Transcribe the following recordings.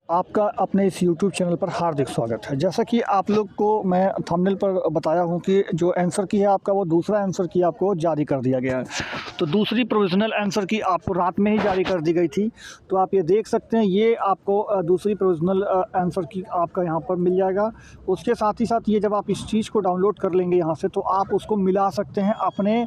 आपका अपने इस यूट्यूब चैनल पर हार्दिक स्वागत है। जैसा कि आप लोग को मैं थंबनेल पर बताया हूं कि जो आंसर की है आपका वो दूसरा आंसर की आपको जारी कर दिया गया है। तो दूसरी प्रोविज़नल आंसर की आपको रात में ही जारी कर दी गई थी। तो आप ये देख सकते हैं, ये आपको दूसरी प्रोविज़नल आंसर की आपका यहाँ पर मिल जाएगा। उसके साथ ही साथ ये जब आप इस चीज़ को डाउनलोड कर लेंगे यहाँ से, तो आप उसको मिला सकते हैं अपने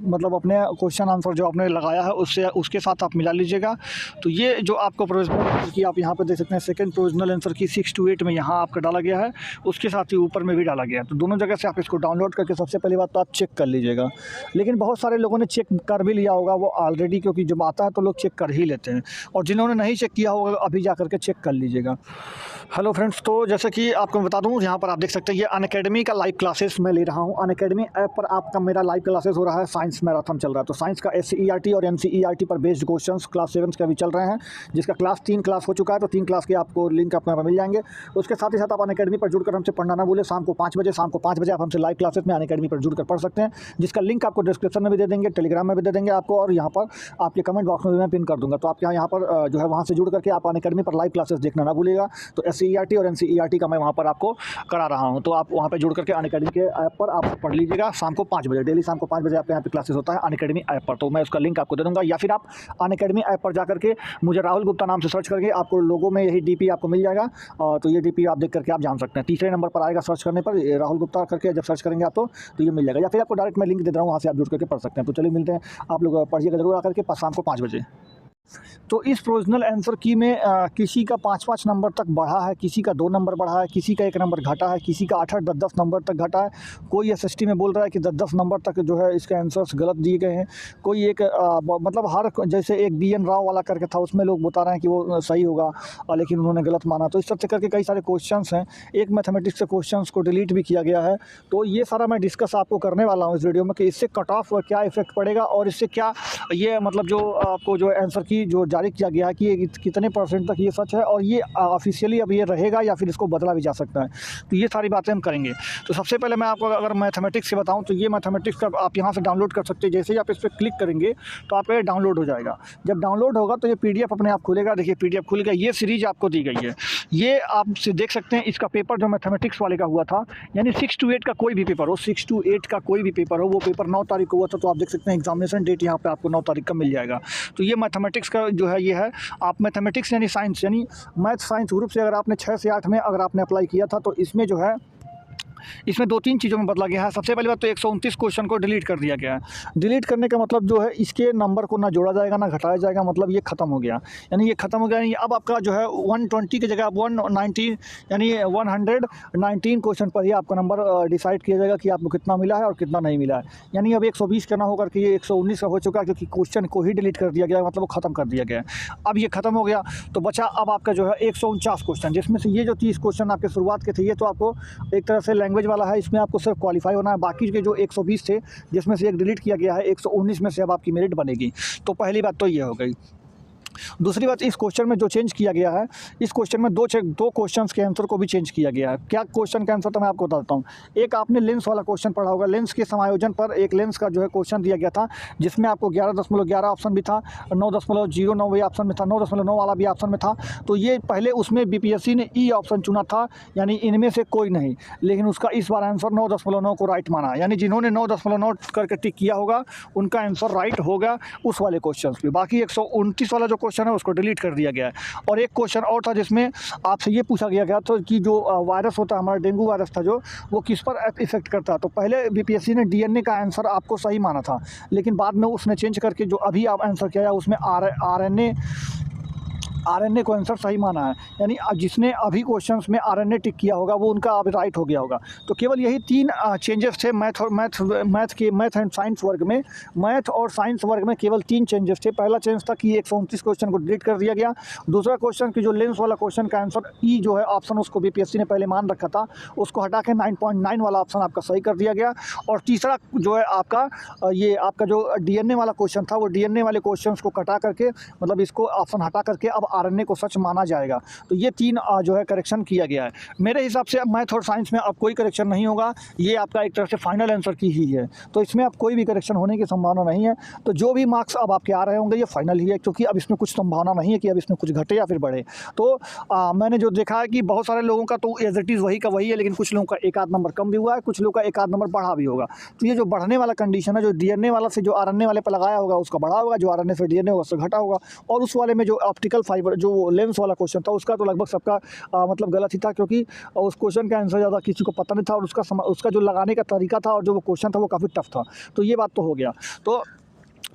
मतलब अपने क्वेश्चन आंसर जो आपने लगाया है उससे उसके साथ आप मिला लीजिएगा। तो ये जो आपको प्रोविज़नल आंसर की आप यहाँ पे देख सकते हैं, सेकंड प्रोविज़नल आंसर की 6 to 8 में यहाँ आपका डाला गया है, उसके साथ ही ऊपर में भी डाला गया है। तो दोनों जगह से आप इसको डाउनलोड करके सबसे पहली बात तो आप चेक कर लीजिएगा। लेकिन बहुत सारे लोगों ने चेक कर भी लिया होगा वो ऑलरेडी, क्योंकि जब आता है तो लोग चेक कर ही लेते हैं, और जिन्होंने नहीं चेक किया होगा अभी जा करके चेक कर लीजिएगा। हेलो फ्रेंड्स, तो जैसे कि आपको बता दूं, यहाँ पर आप देख सकते हैं ये अनअकैडमी का लाइव क्लासेस मैं ले रहा हूँ। अनअकैडमी ऐप पर आपका मेरा लाइव क्लासेस हो रहा है, साइंस मैराथन चल रहा है। तो साइंस का SCERT और NCERT पर बेस्ड क्वेश्चंस क्लास 7 के अभी चल रहे हैं, जिसका क्लास 3 क्लास हो चुका है। तो 3 क्लास के आपको लिंक आपको यहाँ पर मिल जाएंगे। उसके साथ ही साथ आप अनअकैडमी पर जुड़कर हमसे पढ़ना ना भूलें। शाम को 5 बजे आप हमसे लाइव क्लासेस में अनअकैडमी पर जुड़कर पढ़ सकते हैं, जिसका लिंक आपको डिस्क्रिप्शन में भी दे देंगे, टेलीग्राम में भी दे देंगे आपको, और यहाँ पर आपके कमेंट बॉक्स में भी मैं पिन कर दूंगा। तो आप यहाँ पर जो है वहाँ से जुड़ करके आप अनअकैडमी पर लाइव क्लासेस देखना ना भूलिएगा। तो SCERT और NCERT का मैं वहाँ पर आपको करा रहा हूँ। तो आप वहाँ पे जुड़ करके अनअकैडमी के ऐप पर आप पढ़ लीजिएगा। शाम को 5 बजे, डेली शाम को 5 बजे आपके यहाँ पे क्लासेस होता है अनअकैडमी ऐप पर। तो मैं उसका लिंक आपको दे दूँगा, या फिर आप अनअकैडमी ऐप पर जा करके मुझे राहुल गुप्ता नाम से सर्च करके आपको लोगों में यही DP आपको मिल जाएगा। तो ये DP आप देख करके आप जान सकते हैं। तीसरे नंबर पर आएगा सर्च करने पर, राहुल गुप्ता करके जब सर्च करेंगे आप तो ये मिल जाएगा, या फिर आपको डायरेक्ट मैं लिंक दे रहा हूँ, वहाँ से आप जुड़ करके पढ़ सकते हैं। तो चलिए मिलते हैं, आप लोग पढ़िएगा जरूर आकर के शाम को 5 बजे। तो इस प्रोविज़नल आंसर की में किसी का 5-5 नंबर तक बढ़ा है, किसी का 2 नंबर बढ़ा है, किसी का 1 नंबर घटा है, किसी का 8-8 10-10 नंबर तक घटा है। कोई SST में बोल रहा है कि 10-10 नंबर तक जो है इसके आंसर्स गलत दिए गए हैं। कोई एक मतलब हर जैसे एक BN राव वाला करके था, उसमें लोग बता रहे हैं कि वो सही होगा, लेकिन उन्होंने गलत माना। तो इस तरह से करके कई सारे क्वेश्चंस हैं। एक मैथमेटिक्स के क्वेश्चंस को डिलीट भी किया गया है। तो ये सारा मैं डिस्कस आपको करने वाला हूँ इस वीडियो में कि इससे कट ऑफ क्या इफेक्ट पड़ेगा, और इससे क्या ये मतलब जो आपको जो आंसर की जो जारी किया गया है कि ये कितने % तक ये सच है, और ये ऑफिशियली अब ये रहेगा या फिर इसको बदला भी जा सकता है। तो ये सारी बातें हम करेंगे। तो सबसे पहले मैं आपको अगर मैथमेटिक्स से बताऊं, तो ये मैथमेटिक्स का आप यहाँ से डाउनलोड कर सकते हैं। जैसे ही आप इस पर क्लिक करेंगे तो आपका ये डाउनलोड हो जाएगा। जब डाउनलोड होगा तो ये PDF अपने आप खुलेगा। देखिए PDF खुल गया। ये सीरीज आपको दी गई है, ये आप देख सकते हैं। इसका पेपर जो मैथमेटिक्स वाले का हुआ था, यानी 6 to 8 का कोई भी पेपर हो, 6 to 8 का कोई भी पेपर हो, वो पेपर 9 तारीख को हुआ था। तो आप देख सकते हैं एग्जामिनेशन डेट यहाँ पे आपको 9 तारीख का मिल जाएगा। तो ये मैथमेटिक्स का जो है ये है। आप मैथमेटिक्स यानी साइंस यानी मैथ साइंस ग्रुप से अगर आपने 6 से 8 में अगर आपने अप्लाई किया था, तो इसमें जो है इसमें 2-3 चीज़ों में बदला गया है। सबसे पहली बात तो 129 क्वेश्चन को डिलीट कर दिया गया है। डिलीट करने का मतलब जो है इसके नंबर को ना जोड़ा जाएगा ना घटाया जाएगा, मतलब ये खत्म हो गया। यानी ये खत्म हो गया, यानी अब आपका जो है 120 की जगह 119 यानी 119 क्वेश्चन पर ही आपका नंबर डिसाइड किया जाएगा कि आपको कितना मिला है और कितना नहीं मिला है। यानी अब 120 करना होकर के ये 119 का हो चुका है, क्योंकि क्वेश्चन को ही डिलीट कर दिया गया, मतलब वो खत्म कर दिया गया। अब ये खत्म हो गया, तो बचा अब आपका जो है 149 क्वेश्चन, जिसमें से ये जो 30 क्वेश्चन आपके शुरुआत के थे, ये तो आपको एक तरह से लैंग्वेज वाला है, इसमें आपको सिर्फ क्वालिफाई होना है। बाकी के जो 120 थे, जिसमें से एक डिलीट किया गया है, 119 में से अब आपकी मेरिट बनेगी। तो पहली बात तो ये हो गई। दूसरी बात, इस क्वेश्चन में जो चेंज किया गया है, इस क्वेश्चन में दो क्वेश्चंस के आंसर को भी चेंज किया गया है। क्या क्वेश्चन का आंसर तो मैं आपको बताता हूँ। एक आपने लेंस वाला क्वेश्चन पढ़ा होगा। लेंस के समायोजन पर एक लेंस का जो है क्वेश्चन दिया गया था, जिसमें आपको 11.11 ऑप्शन भी था, 9.09 भी ऑप्शन में था, 9.9 वाला भी ऑप्शन में था। तो ये पहले उसमें BPSC ने E ऑप्शन चुना था, यानी इनमें से कोई नहीं, लेकिन उसका इस बार आंसर 9.9 को राइट माना। यानी जिन्होंने 9.9 करके टिक किया होगा उनका आंसर राइट होगा उस वाले क्वेश्चन पे। बाकी 129 वाला जो क्वेश्चन है उसको डिलीट कर दिया गया है। और एक क्वेश्चन और था जिसमें आपसे ये पूछा गया था कि जो वायरस होता है हमारा, डेंगू वायरस था जो, वो किस पर इफेक्ट करता है। तो पहले BPSC ने DNA का आंसर आपको सही माना था, लेकिन बाद में उसने चेंज करके जो अभी आप आंसर किया है उसमें RNA को आंसर सही माना है। यानी जिसने अभी क्वेश्चंस में RNA टिक किया होगा वो उनका अब राइट हो गया होगा। तो केवल यही 3 चेंजेस थे मैथ एंड साइंस वर्ग में। मैथ और साइंस वर्ग में केवल 3 चेंजेस थे। पहला चेंज था कि 129 क्वेश्चन को डिलीट कर दिया गया। दूसरा क्वेश्चन की जो लेंस वाला क्वेश्चन का आंसर E जो है ऑप्शन, उसको BPSC ने पहले मान रखा था, उसको हटा के 9.9 वाला ऑप्शन आपका सही कर दिया गया। और तीसरा जो है आपका ये आपका जो DNA वाला क्वेश्चन था, वो DNA वाले क्वेश्चन को कटा करके, मतलब इसको ऑप्शन हटा करके अब आरएनए को सच माना जाएगा। तो ये 3 जो है करेक्शन किया गया है। मेरे हिसाब से मैथ और साइंस में अब कोई करेक्शन नहीं होगा, ये आपका एक तरह से फाइनल आंसर की ही है। तो इसमें अब कोई भी करेक्शन होने की संभावना नहीं है। तो जो भी मार्क्स अब आपके आ रहे होंगे ये फाइनल ही है, क्योंकि अब इसमें कुछ संभावना नहीं है कि अब इसमें कुछ घटे या फिर बढ़े। तो मैंने जो देखा है कि बहुत सारे लोगों का तो एज इट इज़ वही का वही है, लेकिन कुछ लोगों का एक आध नंबर कम भी हुआ है, कुछ लोगों का एक आध नंबर बढ़ा भी होगा। तो ये जो बढ़ने वाला कंडीशन है, जो डीएनए वाला से जो आरएनए वाले पर लगाया होगा उसका बढ़ा होगा, जो आरएनए से डीएनए होगा उससे घटा होगा। और उस वाले में जो ऑप्टिकल फाइबर जो लेंस वाला क्वेश्चन था उसका तो लगभग सबका मतलब गलत ही था, क्योंकि उस क्वेश्चन का आंसर ज़्यादा किसी को पता नहीं था, और उसका जो लगाने का तरीका था और जो वो क्वेश्चन था वो काफ़ी टफ था। तो ये बात तो हो गया। तो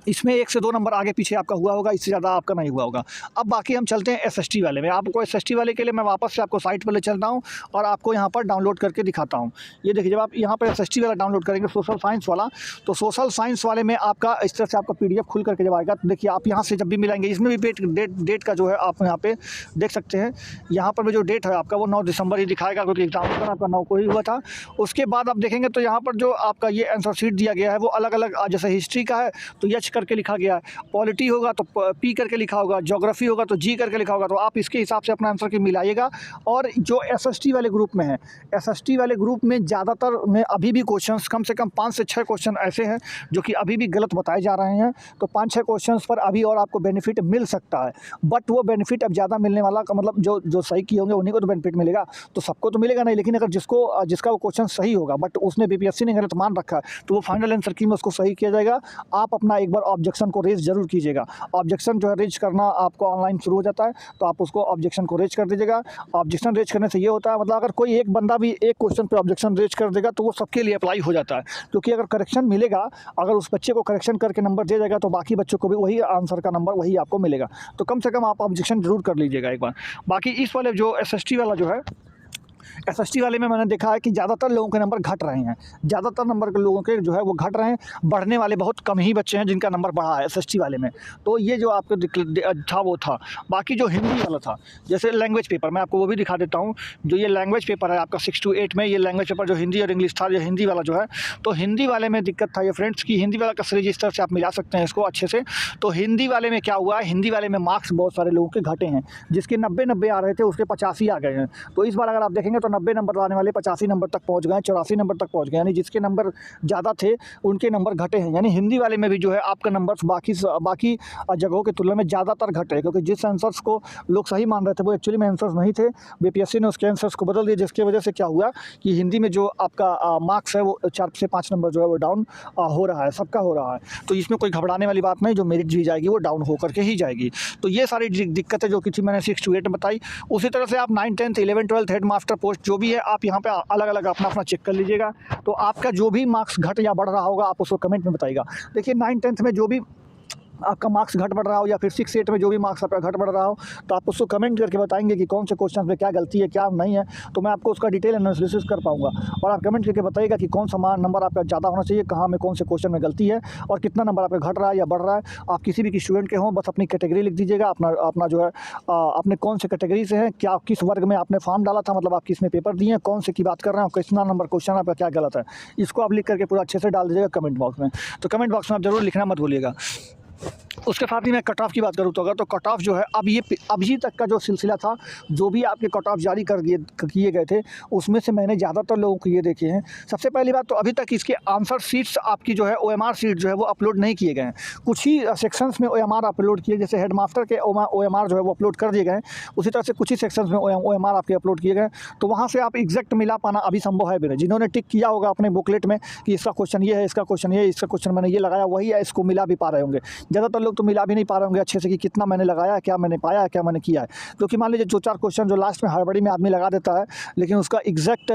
इसमें 1 से 2 नंबर आगे पीछे आपका हुआ होगा, इससे ज़्यादा आपका नहीं हुआ होगा। अब बाकी हम चलते हैं एसएसटी वाले में। आपको एसएसटी वाले के लिए मैं वापस से आपको साइट पर ले चलता हूँ और आपको यहाँ पर डाउनलोड करके दिखाता हूँ। ये देखिए, जब आप यहाँ पर एसएसटी वाला डाउनलोड करेंगे सोशल साइंस वाला, तो सोशल साइंस वाले में आपका इस तरह से आपका पीडीएफ खुल करके जब आएगा तो देखिए आप यहाँ से जब भी मिलाएंगे, इसमें भी डेट का जो है आप यहाँ पे देख सकते हैं। यहाँ पर भी जो डेट है आपका वो 9 दिसंबर ही दिखाएगा, क्योंकि एग्जामिनेशन आपका 9 को ही हुआ था। उसके बाद आप देखेंगे तो यहाँ पर जो आपका ये आंसर शीट दिया गया है वो अलग अलग, जैसे हिस्ट्री का है तो एच करके लिखा गया है, पॉलिटी होगा तो पी करके लिखा होगा, ज्योग्राफी होगा तो जी करके लिखा होगा। तो आप इसके हिसाब से अपना आंसर की मिलाइएगा। और जो एसएसटी वाले ग्रुप में है, एसएसटी वाले ग्रुप में ज़्यादातर में अभी भी क्वेश्चंस कम से कम 5 से 6 क्वेश्चन ऐसे हैं जो कि अभी भी गलत बताए जा रहे हैं। तो 5-6 क्वेश्चंस पर अभी और आपको बेनिफिट मिल सकता है, बट वो बेनिफिट अब ज़्यादा मिलने वाला का मतलब जो सही किए होंगे उन्हीं को तो बेनिफिट मिलेगा, तो सबको तो मिलेगा नहीं। लेकिन अगर जिसका वो क्वेश्चन सही होगा बट उसने बीपीएससी ने गलत मान रखा है तो वो फाइनल आंसर की में उसको सही किया जाएगा। आप अपना एक बार ऑब्जेक्शन को रेज जरूर कीजिएगा। ऑब्जेक्शन जो है रेज करना आपको ऑनलाइन शुरू हो जाता है, तो आप उसको ऑब्जेक्शन को रेज कर दीजिएगा। ऑब्जेक्शन रेज करने से ये होता है, मतलब अगर कोई एक बंदा भी एक क्वेश्चन पे ऑब्जेक्शन रेज कर देगा तो वो सबके लिए अप्लाई हो जाता है, क्योंकि अगर करेक्शन मिलेगा, अगर उस बच्चे को करेक्शन करके नंबर दे जाएगा तो बाकी बच्चों को भी वही आंसर का नंबर वही आपको मिलेगा। तो कम से कम आप ऑब्जेक्शन जरूर कर लीजिएगा एक बार। बाकी इस वाले जो एसएसटी वाला जो है, एसएसटी वाले में मैंने देखा है कि ज़्यादातर लोगों के नंबर घट रहे हैं, ज़्यादातर नंबर के लोगों के जो है वो घट रहे हैं, बढ़ने वाले बहुत कम ही बच्चे हैं जिनका नंबर बढ़ा है एसएसटी वाले में। तो ये जो आपको था वो था। बाकी जो हिंदी वाला था, जैसे लैंग्वेज पेपर, मैं आपको वो भी दिखा देता हूँ। जो ये लैंग्वेज पेपर है आपका 6 to 8 में, ये लैंग्वेज पेपर जो हिंदी और इंग्लिश था, ये हिंदी वाला जो है, तो हिंदी वाले में दिक्कत था ये फ्रेंड्स की हिंदी वाला का सीरीज इस तरह से आप मिला सकते हैं इसको अच्छे से। तो हिंदी वाले में क्या हुआ, हिंदी वाले में मार्क्स बहुत सारे लोगों के घटे हैं, जिसके 90 आ रहे थे उसके 85 आ गए हैं। तो इस बार अगर आप देखेंगे तो 90 नंबर लाने वाले 85 नंबर तक पहुंच गए, 84 नंबर तक पहुंच गए, यानी जिसके नंबर ज़्यादा थे उनके नंबर घटे हैं। यानी हिंदी वाले में भी जो है आपका नंबर बाकी जगहों की तुलना में ज़्यादातर घटे, क्योंकि जिस आंसर्स को लोग सही मान रहे थे वो एक्चुअली में आंसर्स नहीं थे। बीपीएससी ने उसके आंसर्स को बदल दिया, जिसकी वजह से क्या हुआ कि हिंदी में जो आपका मार्क्स है वो 4 से 5 नंबर जो है वो डाउन हो रहा है, सबका हो रहा है। तो इसमें कोई घबराने वाली बात नहीं, जो मेरिट जी जाएगी वो डाउन होकर के ही जाएगी। तो ये सारी दिक्कतें जो कि थी मैंने 6 to 8 बताई। उसी तरह से आप 9, 10, 11, 12 हेड मास्टर पोस्ट जो भी है आप यहाँ पे अलग अलग अपना चेक कर लीजिएगा। तो आपका जो भी मार्क्स घट या बढ़ रहा होगा आप उसको कमेंट में बताइएगा। देखिए 9, 10 में जो भी आपका मार्क्स घट बढ़ रहा हो या फिर 6, 8 में जो भी मार्क्स आपका घट बढ़ रहा हो, तो आप उसको कमेंट करके बताएंगे कि कौन से क्वेश्चन में क्या गलती है क्या नहीं है, तो मैं आपको उसका डिटेल एनालिसिस कर पाऊंगा। और आप कमेंट करके बताइएगा कि कौन सा नंबर आपका ज़्यादा होना चाहिए, कहाँ में कौन से क्वेश्चन में गलती है और कितना नंबर आपका घट रहा है या बढ़ रहा है। आप किसी भी स्टूडेंट के हों, बस अपनी कैटेगरी लिख दीजिएगा, अपना जो है अपने कौन से कैटेगरी से हैं, क्या किस वर्ग में आपने फॉर्म डाला था, मतलब आप किस में पेपर दिए हैं, कौन से की बात कर रहे हैं, कितना नंबर क्वेश्चन आपका क्या गलत है, इसको आप लिख करके पूरा अच्छे से डाल दीजिएगा कमेंट बॉक्स में। तो कमेंट बॉक्स में आप जरूर लिखना मत भूलिएगा। उसके साथ ही मैं कट ऑफ की बात करूँ तो अगर कट ऑफ जो है अभी तक का जो सिलसिला था, जो भी आपके कट ऑफ जारी किए गए थे उसमें से मैंने ज़्यादातर लोगों को ये देखे हैं। सबसे पहली बात तो अभी तक इसके आंसर शीट्स आपकी जो है OMR शीट जो है वो अपलोड नहीं किए गए हैं। कुछ ही सेक्शंस में OMR अपलोड किए, जैसे हेडमास्टर के OMR जो है वो अपलोड कर दिए गए हैं, उसी तरह से कुछ ही सेक्शंस में OMR आपके अपलोड किए गए। तो वहाँ से आप एग्जैक्ट मिला पाना अभी संभव है भी नहीं। जिन्होंने टिक किया होगा अपने बुकलेट में कि इसका क्वेश्चन ये है, इसका क्वेश्चन ये, इसका क्वेश्चन मैंने ये लगाया वही है, इसको मिला भी पा रहे होंगे। ज़्यादातर लोग तो मिला भी नहीं पा रहे होंगे अच्छे से कि कितना मैंने लगाया, क्या मैंने पाया, क्या मैंने किया है। क्योंकि मान लीजिए 2-4 क्वेश्चन जो लास्ट में हड़बड़ी में आदमी लगा देता है, लेकिन उसका एग्जैक्ट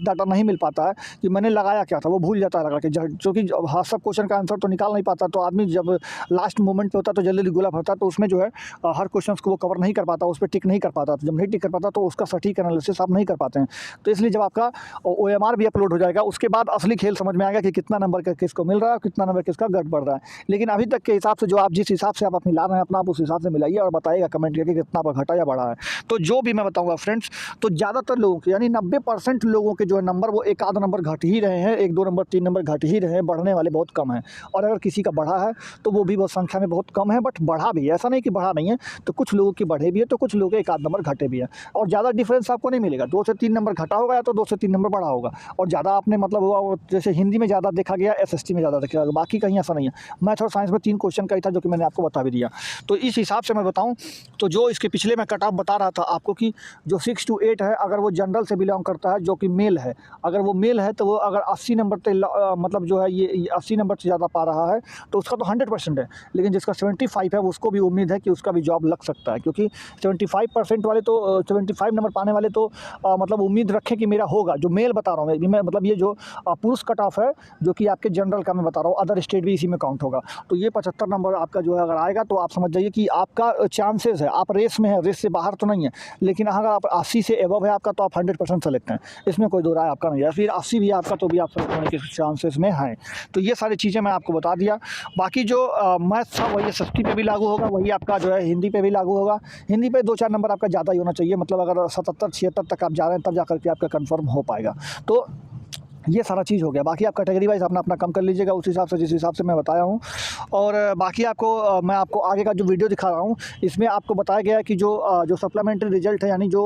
डाटा नहीं मिल पाता है कि मैंने लगाया क्या था, वो भूल जाता है लगा के। क्योंकि हाँ सब क्वेश्चन का आंसर तो निकाल नहीं पाता, तो आदमी जब लास्ट मोमेंट पे होता है तो जल्दी गोला भरता है, तो उसमें जो है हर क्वेश्चन को वो कवर नहीं कर पाता, उस पर टिक नहीं कर पाता। तो जब नहीं टिक कर पाता तो उसका सटीक एनालिसिस आप नहीं कर पाते हैं। तो इसलिए जब आपका OMR भी अपलोड हो जाएगा उसके बाद असली खेल समझ में आएगा कि कितना नंबर का किसको मिल रहा है, कितना नंबर किसका घट बढ़ रहा है। लेकिन अभी तक के हिसाब से जो आप जिस हिसाब से आप अपनी ला रहे हैं अपना, आप उस हिसाब से मिलाइए और बताइएगा कमेंट करके कितना आपका घटा या बढ़ा है। तो जो भी मैं बताऊँगा फ्रेंड्स, तो ज़्यादातर लोगों के यानी 90% लोगों के जो है नंबर वो एक आध नंबर घट ही रहे हैं, 1 2 नंबर 3 नंबर घट ही रहे हैं, बढ़ने वाले बहुत कम हैं। और अगर किसी का बढ़ा है तो वो भी बहुत संख्या में बहुत कम है, बट बढ़ा भी है, ऐसा नहीं कि बढ़ा नहीं है। तो कुछ लोगों की बढ़े भी है, तो कुछ लोगों के एक आध नंबर घटे भी है, और ज़्यादा डिफरेंस आपको नहीं मिलेगा। 2 से 3 नंबर घटा होगा या तो 2 से 3 नंबर बढ़ा होगा, और ज़्यादा आपने मतलब हुआ वो जैसे हिंदी में ज़्यादा देखा गया, एसएसटी में ज़्यादा देखा गया, बाकी कहीं ऐसा नहीं है। मैथ और साइंस में 3 क्वेश्चन का ही था जो कि मैंने आपको बता भी दिया। तो इस हिसाब से मैं बताऊँ तो जो इसके पिछले मैं कट ऑफ बता रहा था आपको कि जो 6 to 8 है, अगर वो जनरल से बिलोंग करता है जो कि मेल है, अगर वो मेल है तो वो अगर 80 नंबर पे मतलब जो है ये 80 नंबर से ज़्यादा पा रहा है तो उसका तो 100% है। लेकिन जिसका 75 है उसको भी उम्मीद है कि उसका भी जॉब लग सकता है, क्योंकि 75% वाले तो 75 नंबर पाने वाले तो मतलब उम्मीद रखें कि मेरा होगा। जो मेल बता रहा हूँ मैं मतलब ये जो पुरुष कट ऑफ है जो कि आपके जनरल का मैं बता रहा हूँ, अदर स्टेट भी इसी में काउंट होगा। तो ये 75 नंबर आपका जो है अगर आएगा तो आप समझ जाइए कि आपका चांसेस है, आप रेस में है, रेस से बाहर तो नहीं है। लेकिन अगर आप 80 से एबव है आपका तो आप 100% सेलेक्ट हैं, इसमें कोई दो राय आपका नहीं है। फिर 80 भी आपका तो भी आप सेलेक्ट होने के चांसेस में हैं। तो ये सारी चीज़ें मैं आपको बता दिया। बाकी जो मैथ्स था वही एसएसटी पे भी लागू होगा, वही आपका जो है हिंदी पे भी लागू होगा। हिंदी पे 2-4 नंबर आपका ज़्यादा ही होना चाहिए, मतलब अगर 77-76 तक आप जा रहे हैं तब जा करके आपका कंफर्म हो पाएगा। तो ये सारा चीज़ हो गया। बाकी आप कैटेगरी वाइज अपना अपना कम कर लीजिएगा उस हिसाब से जिस हिसाब से मैं बताया हूँ। और बाकी आपको मैं आपको आगे का जो वीडियो दिखा रहा हूँ इसमें आपको बताया गया है कि जो सप्लीमेंट्री रिजल्ट है, यानी जो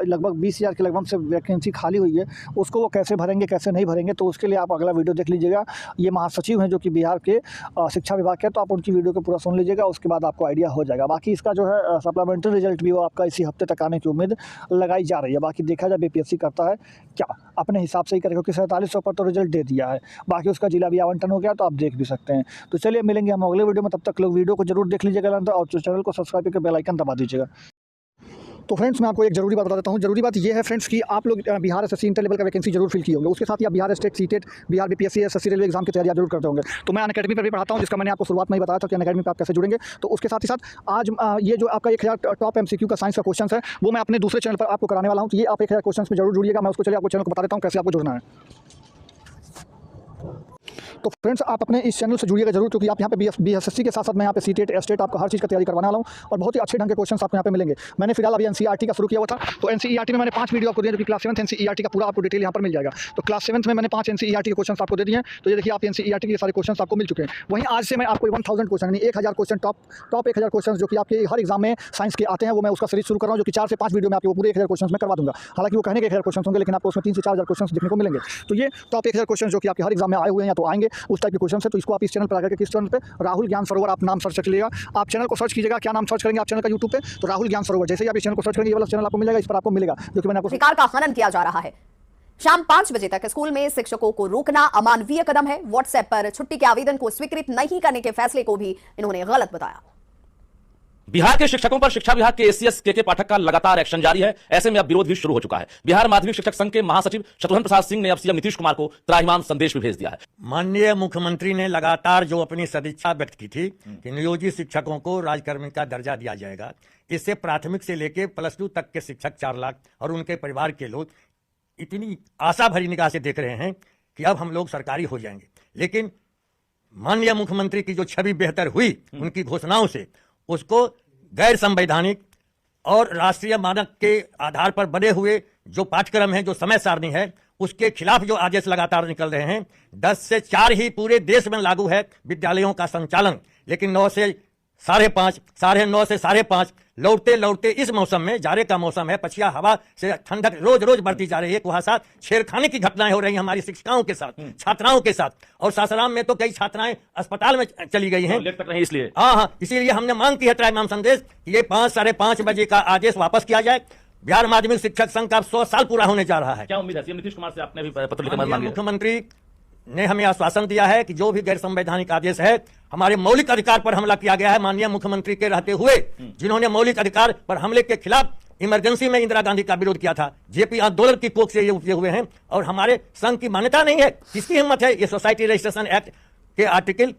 लगभग 20,000 के लगभग से वैकेंसी खाली हुई है उसको वो कैसे भरेंगे कैसे नहीं भरेंगे, तो उसके लिए आप अगला वीडियो देख लीजिएगा। ये महासचिव हैं जो कि बिहार के शिक्षा विभाग के, तो आप उनकी वीडियो को पूरा सुन लीजिएगा, उसके बाद आपको आइडिया हो जाएगा। बाकी इसका जो है सप्लीमेंट्री रिजल्ट भी वो आपका इसी हफ्ते तक आने की उम्मीद लगाई जा रही है। बाकी देखा जाए बीपीएससी करता है क्या, अपने हिसाब से ही करेगा, क्योंकि 4700 पर तो रिजल्ट दे दिया है, बाकी उसका जिला भी आवंटन हो गया तो आप देख भी सकते हैं। तो चलिए मिलेंगे हम अगले वीडियो में, तब तक लोग वीडियो को जरूर देख लीजिएगा और चैनल को सब्सक्राइब करके बेल आइकन दबा दीजिएगा। तो फ्रेंड्स मैं आपको एक जरूरी बात बता देता हूँ। जरूरी बात ये है फ्रेंड्स कि आप लोग बिहार एसएससी इंटर लेवल का वैकेंसी जरूर फिल किए होंगे, उसके साथ ही आप Bihar state CTET, Bihar BPSC SSC railway exam की तैयारी जरूर करते होंगे। तो मैं अनअकैडमी पर भी पढ़ाता हूँ, जिसका मैंने आपको शुरुआत में ही बताया था कि अनअकैडमी पर आप कैसे जुड़ेंगे। तो उसके साथ ही साथ आज ये जो आपका 1000 टॉप एमसीक्यू का साइंस का क्वेश्चन है वो मैं अपने दूसरे चैनल पर आपको कराने वाला हूँ। तो ये आप 1000 क्वेश्चन में जरूर जुड़िएगा। मैं उसको चलिए आपको चैनल को बता देता हूँ कैसे आपको जुड़ना है। तो फ्रेंड्स आप अपने इस चैनल से जुड़िएगा जरूर, क्योंकि आप यहाँ पे बीएसएससी के साथ साथ मैं यहाँ पे सीटेट एस्टेट आपका हर चीज़ का तैयारी करवाने वाला हूँ, और बहुत ही अच्छे ढंग के क्वेश्चन आपको यहाँ पे मिलेंगे। मैंने फिलहाल अभी एनसीईआरटी का शुरू किया हुआ था, तो एनसीईआरटी में मैंने 5 वीडियो आपको दिए, जो कि क्लास 7 एनसीईआरटी का पूरा आपको डिटेल यहाँ पर मिल जाएगा। तो क्लास 7 में मैंने 5 एनसीईआरटी के क्वेश्चन आपको दे दिए हैं। तो ये देखिए आप एनसीईआरटी के सारे क्वेश्चन आपको मिल चुके हैं। वहीं आज से मैं आपको 1000 क्वेश्चन यानी 1000 क्वेश्चन टॉप 1000 क्वेश्चन जो कि आपके हर एग्जाम में साइंस के आते हैं, वो मैं उसका सीरीज शुरू कर रहा हूँ, जो कि 4 से 5 वीडियो में आपको पूरे 1000 क्वेश्चन में करवा दूंगा। हालांकि वो कहने के 1000 क्वेश्चन होंगे, लेकिन आपको उसमें 3 से 4000 क्वेश्चन देखने को मिलेंगे। तो ये टॉप 1000 क्वेश्चन जो कि आपके हर एग्जाम में आए हुए हैं या तो आएंगे उस टाइप के क्वेश्चन है। तो इसको आप इस चैनल पर आकर के, किस चैनल पे, राहुल ज्ञान सरोवर आप नाम सर्च कर लीजिएगा। आप चैनल को सर्च कीजिएगा, क्या नाम सर्च करेंगे आप चैनल का यूट्यूब पे, तो राहुल ज्ञान सरोवर। जैसे ही आप इस चैनल को सर्च करेंगे ये वाला चैनल आपको मिल जाएगा, इस पर आपको मिलेगा जो कि मैंने आपको अधिकार का हनन किया जा रहा है। शाम 5 बजे तक स्कूल में शिक्षकों को रोकना अमानवीय कदम है। व्हाट्सएप पर छुट्टी के आवेदन को स्वीकृत नहीं करने के फैसले को भी इन्होंने गलत बताया। बिहार के शिक्षकों पर शिक्षा विभाग के एसीएस के पाठक का लगातार एक्शन जारी है। ऐसे में अब विरोध भी शुरू हो चुका है। बिहार माध्यमिक शिक्षक संघ के महासचिव शत्रुघ्न प्रसाद सिंह ने अब सीएम नीतीश कुमार को त्राहिमाम संदेश भी भेज दिया है। माननीय मुख्यमंत्री ने लगातार जो अपनी सदिच्छा व्यक्त की थी कि नियोजित शिक्षकों को राजकर्मी का दर्जा दिया जाएगा, इससे प्राथमिक से लेकर +2 तक के शिक्षक 4 लाख और उनके परिवार के लोग इतनी आशा भरी निगाह से देख रहे हैं कि अब हम लोग सरकारी हो जाएंगे। लेकिन माननीय मुख्यमंत्री की जो छवि बेहतर हुई उनकी घोषणाओं से, उसको गैर संवैधानिक और राष्ट्रीय मानक के आधार पर बने हुए जो पाठ्यक्रम है, जो समय सारणी है, उसके खिलाफ जो आदेश लगातार निकल रहे हैं। 10 से 4 ही पूरे देश में लागू है विद्यालयों का संचालन, लेकिन 9 से 5:30, 9:30 से 5:30 लौटते लौटते इस मौसम में, जाड़े का मौसम है, पछिया हवा से ठंडक रोज रोज बढ़ती जा रही है। कुहासा, छेड़खानी की घटनाएं हो रही हैं हमारी शिक्षिकाओं के साथ, छात्राओं के साथ, और सासाराम में तो कई छात्राएं अस्पताल में चली गई हैं। लेट तक नहीं इसलिए इसीलिए हमने मांग की है त्राहिमाम संदेश, ये 5, 5:30 बजे का आदेश वापस किया जाए। बिहार माध्यमिक शिक्षक संघ का 100 साल पूरा होने जा रहा है। क्या उम्मीद है सीएम नीतीश कुमार से? आपने भी पत्र लिखकर मांगी है। मुख्यमंत्री ने हमें आश्वासन दिया है कि जो भी गैर संवैधानिक आदेश है, हमारे मौलिक अधिकार पर हमला किया गया है। माननीय मुख्यमंत्री के रहते हुए जिन्होंने मौलिक अधिकार पर हमले के खिलाफ इमरजेंसी में इंदिरा गांधी का विरोध किया था, जेपी आंदोलन की कोख से ये उपजे हुए हैं, और हमारे संघ की मान्यता नहीं है। किसकी हिम्मत है ये सोसाइटी रजिस्ट्रेशन एक्ट के आर्टिकल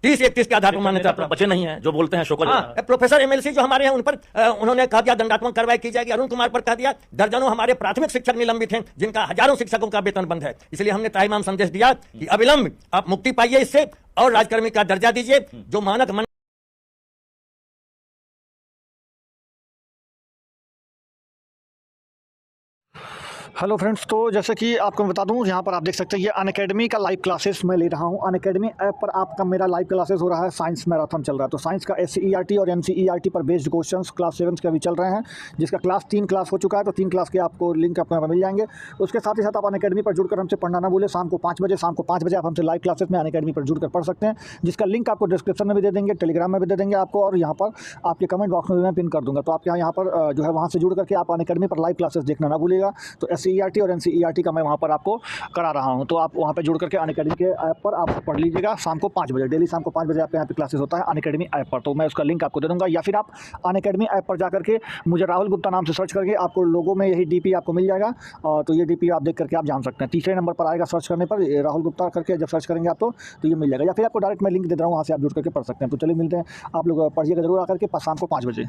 30-31 के आधार पर मान्यता तो बचे नहीं है जो बोलते हैं शोकत। हाँ, प्रोफेसर एमएलसी जो हमारे हैं उन पर उन्होंने कहा दिया दंडात्मक कार्रवाई की जाएगी। अरुण कुमार पर कह दिया, दर्जनों हमारे प्राथमिक शिक्षक निलंबित हैं जिनका हजारों शिक्षकों का वेतन बंद है। इसलिए हमने त्राहिमाम संदेश दिया कि अविलंब आप मुक्ति पाइए इससे और राजकर्मी का दर्जा दीजिए। जो मानक हेलो फ्रेंड्स, तो जैसे कि आपको मैं बता दूं, यहाँ पर आप देख सकते हैं ये अनअकैडमी का लाइव क्लासेस मैं ले रहा हूँ। अनअकैडमी ऐप पर आपका मेरा लाइव क्लासेस हो रहा है, साइंस मैराथन चल रहा है। तो साइंस का SCERT और NCERT पर बेस्ड क्वेश्चंस क्लास 7 के अभी चल रहे हैं, जिसका क्लास 3 क्लास हो चुका है। तो 3 क्लास के आपको लिंक आपको यहाँ पर मिल जाएंगे। उसके साथ ही साथ आप अनअकैडमी पर जुड़कर हमसे पढ़ना ना भूलें। शाम को 5 बजे आप हमसे लाइव क्लासेस में अनअकैडमी पर जुड़कर पढ़ सकते हैं, जिसका लिंक आपको डिस्क्रिप्शन में भी दे देंगे, टेलीग्राम में भी दे देंगे आपको, और यहाँ पर आपके कमेंट बॉक्स में भी मैं पिन कर दूँगा। तो आप यहाँ पर जो है वहाँ से जुड़ करके आप अनअकैडमी पर लाइव क्लासेस देखना ना भूलिएगा। तो SCERT और NCERT का मैं वहाँ पर आपको करा रहा हूँ। तो आप वहाँ पे जुड़ करके अनअकैडमी के ऐप पर आप पढ़ लीजिएगा। शाम को 5 बजे, डेली शाम को 5 बजे आपके यहाँ पे क्लासेस होता है अनअकैडमी ऐप पर। तो मैं उसका लिंक आपको दे दूँगा, या फिर आप अनअकैडमी ऐप पर जा करके मुझे राहुल गुप्ता नाम से सर्च करके आपको लोगों में यही DP आपको मिल जाएगा। तो ये DP आप देख करके आप जान सकते हैं। तीसरे नंबर पर आएगा सर्च करने पर, राहुल गुप्ता करके जब सर्च करेंगे आप तो ये मिल जाएगा। या फिर आपको डायरेक्ट मैं लिंक दे रहा हूँ, वहाँ से आप जुड़ करके पढ़ सकते हैं। तो चलिए मिलते हैं, आप लोग पढ़िएगा जरूर आकर के शाम को 5 बजे।